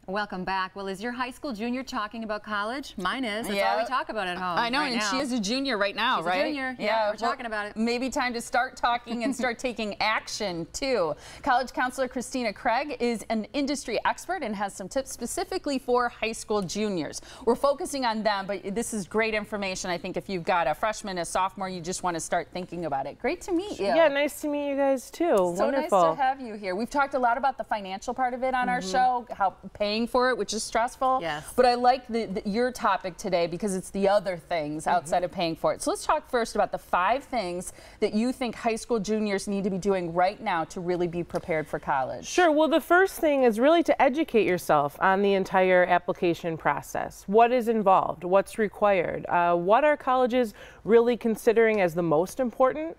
Welcome back. Well, is your high school junior talking about college? Mine is. That's all we talk about at home. I know, right and now. she is a junior right now, She's right? a junior. Yeah, we're talking about it. Maybe time to start talking and start taking action, too. College Counselor Christina Craig is an industry expert and has some tips specifically for high school juniors. We're focusing on them, but this is great information. I think if you've got a freshman, a sophomore, you just want to start thinking about it. Great to meet you. Yeah, nice to meet you guys, too. So wonderful. Nice to have you here. We've talked a lot about the financial part of it on our show, how paying for it, which is stressful. Yes. But I like your topic today because it's the other things outside of paying for it. So let's talk first about the 5 things that you think high school juniors need to be doing right now to really be prepared for college. Sure. Well, the first thing is really to educate yourself on the entire application process. What is involved? What's required? What are colleges really considering as the most important?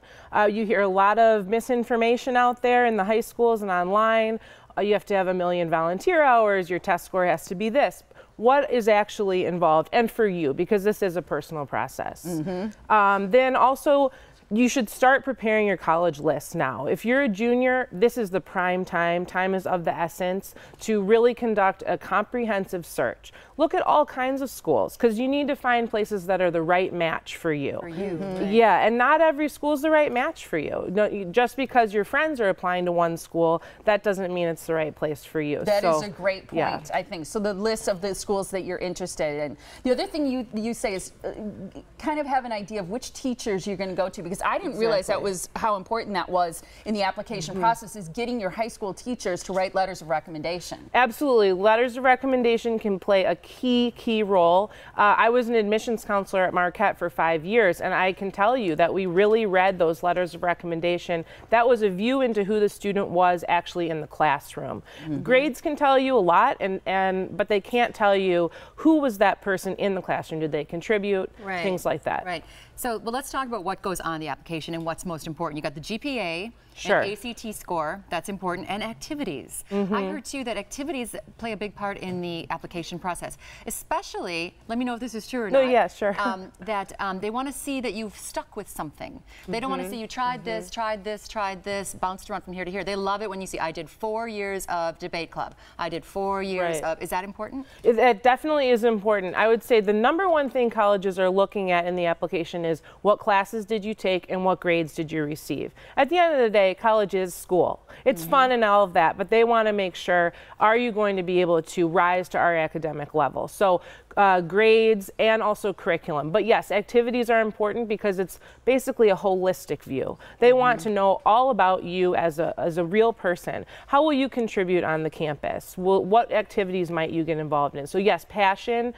You hear a lot of misinformation out there in the high schools and online. You have to have 1 million volunteer hours, your test score has to be this. What is actually involved, and for you, because this is a personal process. Then also, you should start preparing your college list now. If you're a junior, this is the prime time. Time is of the essence to really conduct a comprehensive search. Look at all kinds of schools because you need to find places that are the right match for you. Yeah, and not every school is the right match for you. No, just because your friends are applying to one school, that doesn't mean it's the right place for you. That is a great point, I think. So the list of the schools that you're interested in. The other thing you say is kind of have an idea of which teachers you're going to go to, because I didn't realize that was how important that was in the application process, is getting your high school teachers to write letters of recommendation. Absolutely. Letters of recommendation can play a key role. I was an admissions counselor at Marquette for 5 years, and I can tell you that we really read those letters of recommendation. That was a view into who the student was actually in the classroom. Grades can tell you a lot, but they can't tell you who was that person in the classroom. Did they contribute? Things like that. Right. So, well, let's talk about what goes on the application and what's most important. You got the GPA, and ACT score, that's important, and activities. I heard too that activities play a big part in the application process, especially, let me know if this is true or not. No, yeah, sure. That they want to see that you've stuck with something. They don't want to see you tried this, tried this, bounced around from here to here. They love it when you see, I did 4 years of debate club. I did 4 years of, is that important? It definitely is important. I would say the #1 thing colleges are looking at in the application is what classes did you take and what grades did you receive. At the end of the day, college is school. It's fun and all of that, but they want to make sure, are you going to be able to rise to our academic level? So grades and also curriculum. But yes, activities are important because it's basically a holistic view. They want to know all about you as a real person. How will you contribute on the campus? What activities might you get involved in? So yes, passion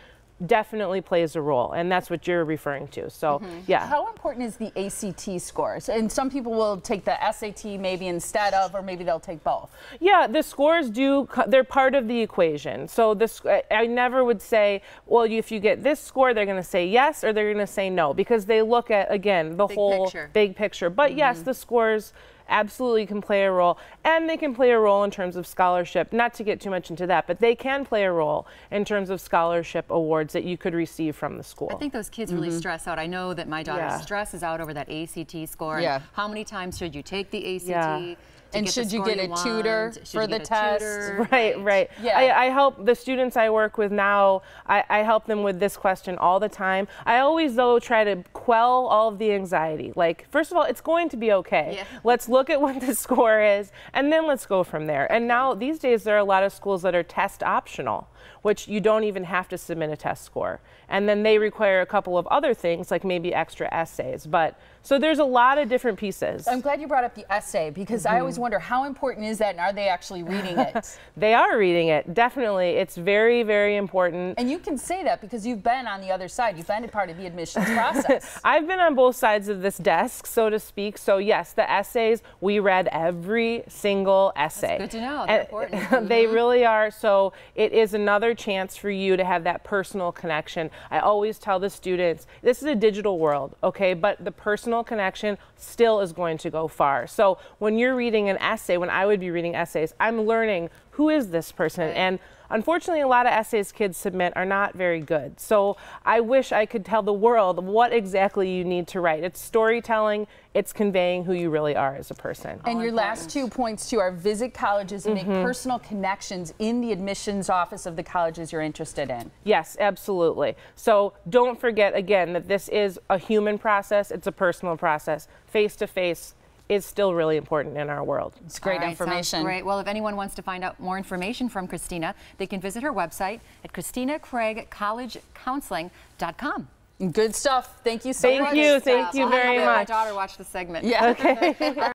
definitely plays a role, and that's what you're referring to. So yeah. How important is the ACT scores? And some people will take the SAT maybe instead of, or maybe they'll take both. Yeah, the scores they're part of the equation. So this, I never would say, well, if you get this score, they're going to say yes or they're going to say no, because they look at, again, the whole big picture. But yes, the scores absolutely can play a role, and they can play a role in terms of scholarship. Not to get too much into that, but they can play a role in terms of scholarship awards that you could receive from the school. I think those kids really stress out. I know that my daughter stresses out over that ACT score. And how many times should you take the ACT? And should you get a tutor for the test? Right. Yeah. I help the students I work with now, I help them with this question all the time. I always, though, try to quell all of the anxiety. Like, first of all, it's going to be okay. Let's look at what the score is, and then let's go from there. And now, these days, there are a lot of schools that are test optional, which you don't even have to submit a test score. And then they require a couple of other things, like maybe extra essays. But so there's a lot of different pieces. I'm glad you brought up the essay, because I always wonder, how important is that, and are they actually reading it? They are reading it, definitely. It's very, very important. And you can say that because you've been on the other side. You've been a part of the admissions process. I've been on both sides of this desk, so to speak. So yes, the essays, we read every single essay. That's good to know. They're important. They really are. So it is another chance for you to have that personal connection. I always tell the students, this is a digital world, okay, but the personal connection still is going to go far. So when you're reading an essay, when I would be reading essays, I'm learning, who is this person? And Unfortunately, a lot of essays kids submit are not very good. So I wish I could tell the world what exactly you need to write. It's storytelling, it's conveying who you really are as a person. And your last 2 points too are visit colleges and make personal connections in the admissions office of the colleges you're interested in. Yes, absolutely. So don't forget again that this is a human process, it's a personal process. Face-to-face is still really important in our world. It's great information. Sounds great. Well, if anyone wants to find out more information from Christina, they can visit her website at ChristinaCraigCollegeCounseling.com. Good stuff. Thank you so much. Thank you very much. My daughter watched the segment. Yeah. Okay.